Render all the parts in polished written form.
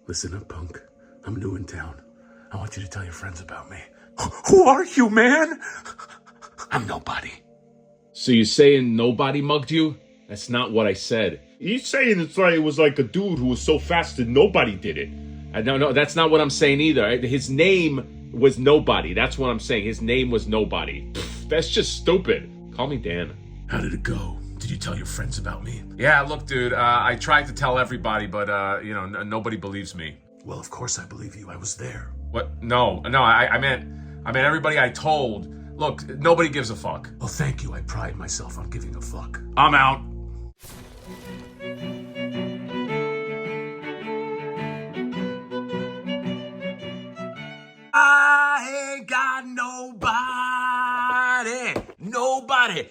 Listen up, punk. I'm new in town. I want you to tell your friends about me. Who are you, man? I'm nobody. So you saying nobody mugged you? That's not what I said. He's saying it was like a dude who was so fast that nobody did it. No, that's not what I'm saying either. His name was Nobody. That's what I'm saying. His name was Nobody. Pfft, that's just stupid. Call me Dan. How did it go? Did you tell your friends about me? Yeah, look, dude, I tried to tell everybody, but, nobody believes me. Well, of course I believe you. I was there. What? No, I meant everybody I told. Look, nobody gives a fuck. Well, thank you. I pride myself on giving a fuck. I'm out. I ain't got nobody.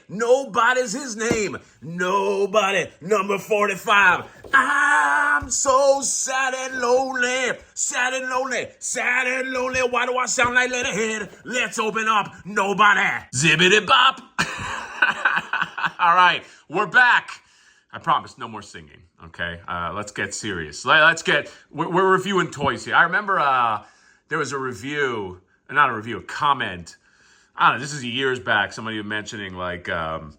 Nobody's his name. Nobody. Number 45. I'm so sad and lonely. Sad and lonely. Sad and lonely. Why do I sound like Leatherhead? Let's open up. Nobody. Zibbity bop. All right, we're back. I promise, no more singing, okay? Let's get serious. We're reviewing toys here. I remember there was a comment. I don't know, this is years back. Somebody was mentioning, like, talking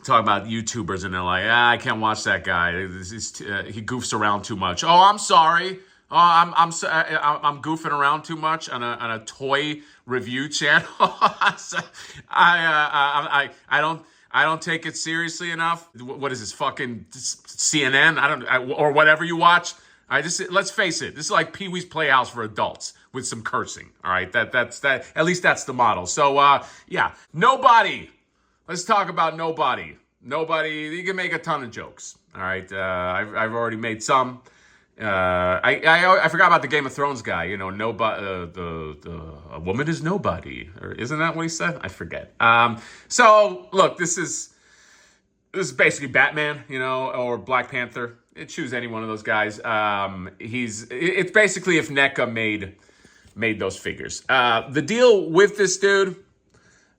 about YouTubers, and they're like, I can't watch that guy. He goofs around too much. Oh, I'm sorry. Oh, I'm goofing around too much on a toy review channel. I don't take it seriously enough. What is this, fucking CNN? Or whatever you watch. Let's face it. This is like Pee-wee's Playhouse for adults with some cursing. All right, that's that. At least that's the model. So yeah, Nobody. Let's talk about Nobody. Nobody. You can make a ton of jokes. All right, I've already made some. I forgot about the Game of Thrones guy. You know, nobody. A woman is nobody, or isn't that what he said? I forget. So look, this is basically Batman, or Black Panther. Choose any one of those guys. It's basically if NECA made those figures. The deal with this dude,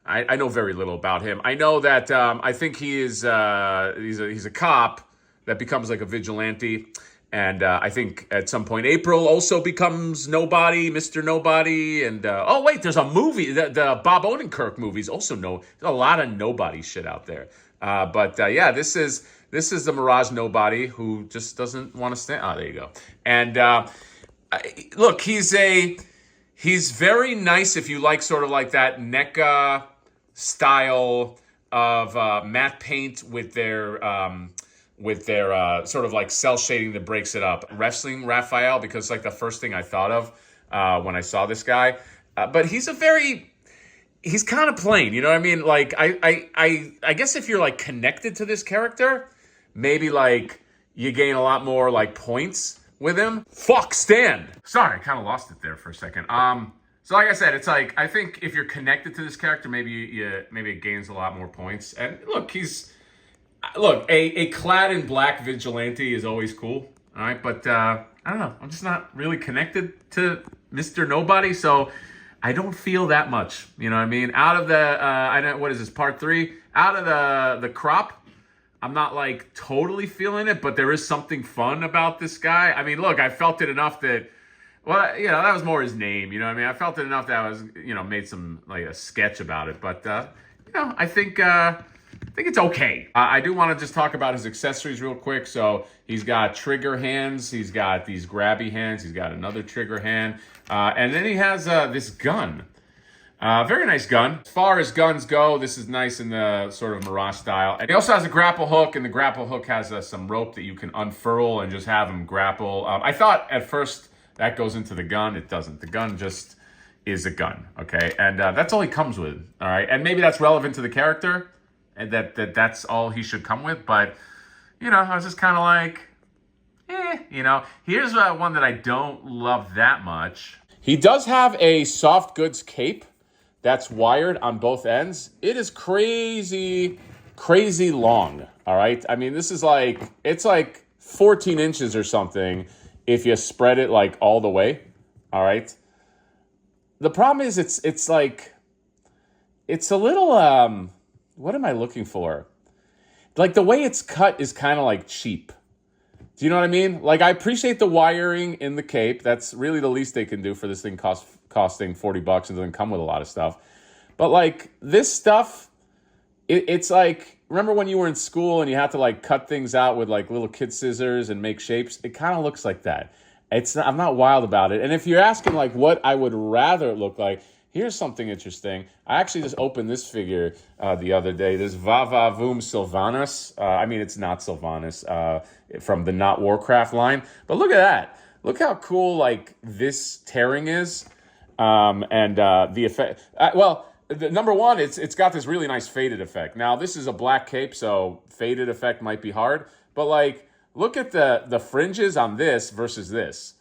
I know very little about him. I know that I think he's a cop that becomes like a vigilante. And I think at some point April also becomes Nobody, Mr. Nobody. And oh wait, there's a movie, the Bob Odenkirk movies also there's a lot of Nobody shit out there. But yeah, this is the Mirage Nobody who just doesn't want to stand. Oh, there you go. And look, he's very nice if you like sort of like that NECA style of matte paint with their sort of like cell shading that breaks it up. Wrestling Raphael, because it's like the first thing I thought of when I saw this guy. But he's kind of plain, you know what I mean? Like, I guess if you're like connected to this character, maybe like you gain a lot more like points with him. Fuck, stand. Sorry, I kind of lost it there for a second. So like I said, it's like, I think if you're connected to this character, maybe it gains a lot more points. And look, a clad in black vigilante is always cool. All right, but I don't know. I'm just not really connected to Mr. Nobody, so I don't feel that much. You know what I mean? Out of the, what is this, part 3? Out of the crop, I'm not like totally feeling it, but there is something fun about this guy. I mean, look, I felt it enough that, well, that was more his name. You know what I mean? I felt it enough that I was, made some, like a sketch about it. But, I think it's okay. I do want to just talk about his accessories real quick. So he's got trigger hands. He's got these grabby hands. He's got another trigger hand. And then he has this gun. Very nice gun. As far as guns go, this is nice in the sort of Mirage style. And he also has a grapple hook, and the grapple hook has some rope that you can unfurl and just have him grapple. I thought at first that goes into the gun. It doesn't. The gun just is a gun, okay? And that's all he comes with, all right? And maybe that's relevant to the character, and that's all he should come with. But, I was just kind of like, Here's one that I don't love that much. He does have a soft goods cape that's wired on both ends. It is crazy long, all right? I mean, this is it's like 14 inches or something if you spread it like all the way, all right? The problem is it's like, it's a little, what am I looking for? Like the way it's cut is kind of like cheap. Do you know what I mean? Like, I appreciate the wiring in the cape. That's really the least they can do for this thing costing $40 and doesn't come with a lot of stuff. But like this stuff, it's like, remember when you were in school and you had to like cut things out with like little kid scissors and make shapes? It kind of looks like that. I'm not wild about it. And if you're asking like what I would rather it look like, here's something interesting. I actually just opened this figure the other day. This Vavavoom Sylvanas. I mean, it's not Sylvanas from the Not Warcraft line. But look at that. Look how cool like this tearing is. And the effect. Number one, it's got this really nice faded effect. Now, this is a black cape, so faded effect might be hard. But like, look at the fringes on this versus this.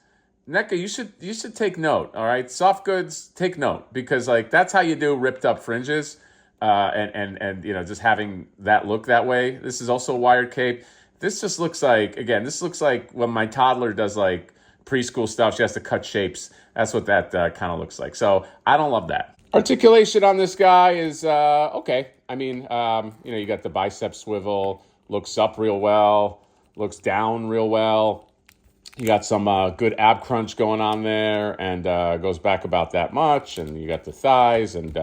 NECA, you should take note, all right? Soft goods, take note, because like that's how you do ripped up fringes, and you know, just having that look that way. This is also a wired cape. This just looks like, again, this looks like when my toddler does like preschool stuff, she has to cut shapes. That's what that kind of looks like. So I don't love that. Articulation on this guy is okay. I mean, you know, you got the bicep swivel, looks up real well, looks down real well. You got some good ab crunch going on there, and goes back about that much. And you got the thighs, and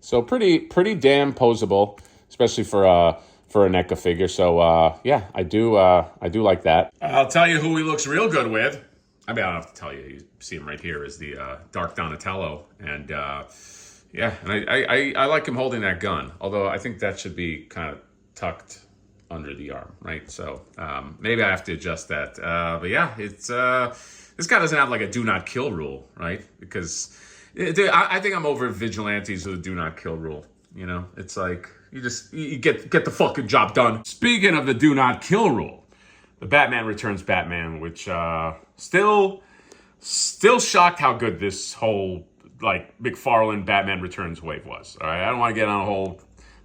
so pretty damn posable, especially for a NECA figure. So yeah, I do like that. I'll tell you who he looks real good with. I mean, I don't have to tell you. You see him right here is the Dark Donatello, and yeah, and I like him holding that gun. Although I think that should be kind of tucked under the arm, right? So maybe I have to adjust that. But yeah, it's this guy doesn't have like a do not kill rule, right? Because I think I'm over vigilantes with a do not kill rule. You know, it's like you get the fucking job done. Speaking of the do not kill rule, the Batman Returns Batman, which still shocked how good this whole like McFarlane Batman Returns wave was. All right, I don't want to get on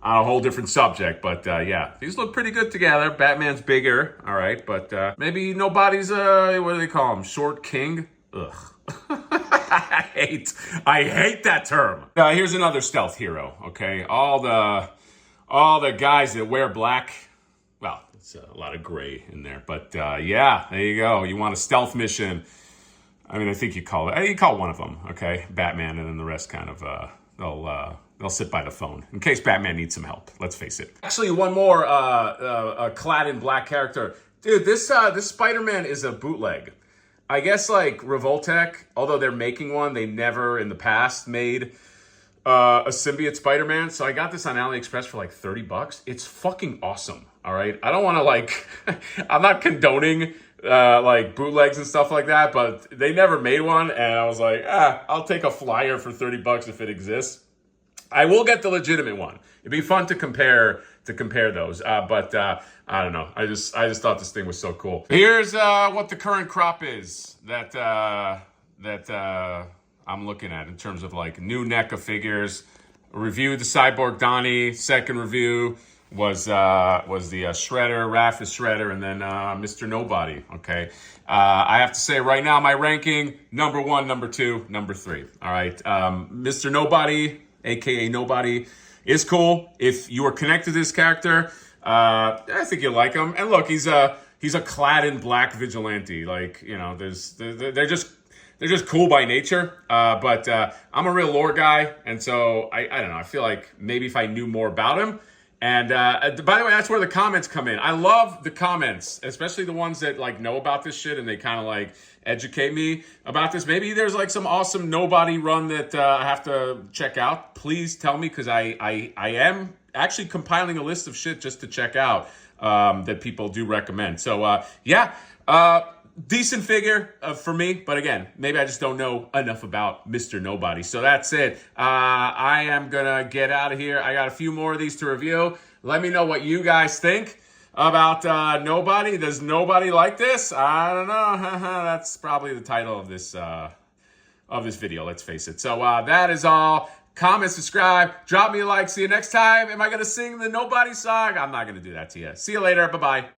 a whole different subject, but yeah, these look pretty good together. Batman's bigger, all right, but maybe nobody's what do they call him? Short king? Ugh. I hate that term. Here's another stealth hero. Okay, all the guys that wear black. Well, it's a lot of gray in there, but yeah, there you go. You want a stealth mission? I mean, I think you call one of them, okay, Batman, and then the rest kind of they'll sit by the phone in case Batman needs some help. Let's face it. Actually, one more clad in black character. Dude, this Spider-Man is a bootleg. I guess like Revoltech, although they're making one, they never in the past made a symbiote Spider-Man. So I got this on AliExpress for like $30. It's fucking awesome. All right. I don't want to like, I'm not condoning like bootlegs and stuff like that, but they never made one. And I was like, I'll take a flyer for $30 if it exists. I will get the legitimate one. It'd be fun to compare those. But I don't know. I just thought this thing was so cool. Here's what the current crop is that I'm looking at in terms of like new NECA figures. Reviewed the Cyborg Donnie. Second review was the Shredder, Raph is Shredder, and then Mr. Nobody. Okay. I have to say right now my ranking: number 1, number 2, number 3. All right. Mr. Nobody, aka Nobody, is cool. If you are connected to this character, I think you like him. And look, he's a clad in black vigilante. Like, you know, they're just cool by nature. But I'm a real lore guy, and so I don't know. I feel like maybe if I knew more about him. And by the way, that's where the comments come in. I love the comments, especially the ones that like know about this shit and they kind of like educate me about this. Maybe there's like some awesome Nobody run that I have to check out. Please tell me, because I am actually compiling a list of shit just to check out that people do recommend. So yeah, decent figure for me, but again, maybe I just don't know enough about Mr. Nobody. So that's it. I am gonna get out of here. I got a few more of these to review. Let me know what you guys think about Nobody. Does nobody like this? I don't know. That's probably the title of this video, let's face it. So that is all. Comment, subscribe, drop me a like. See you next time. Am I gonna sing the Nobody song? I'm not gonna do that to you. See you later. Bye-bye.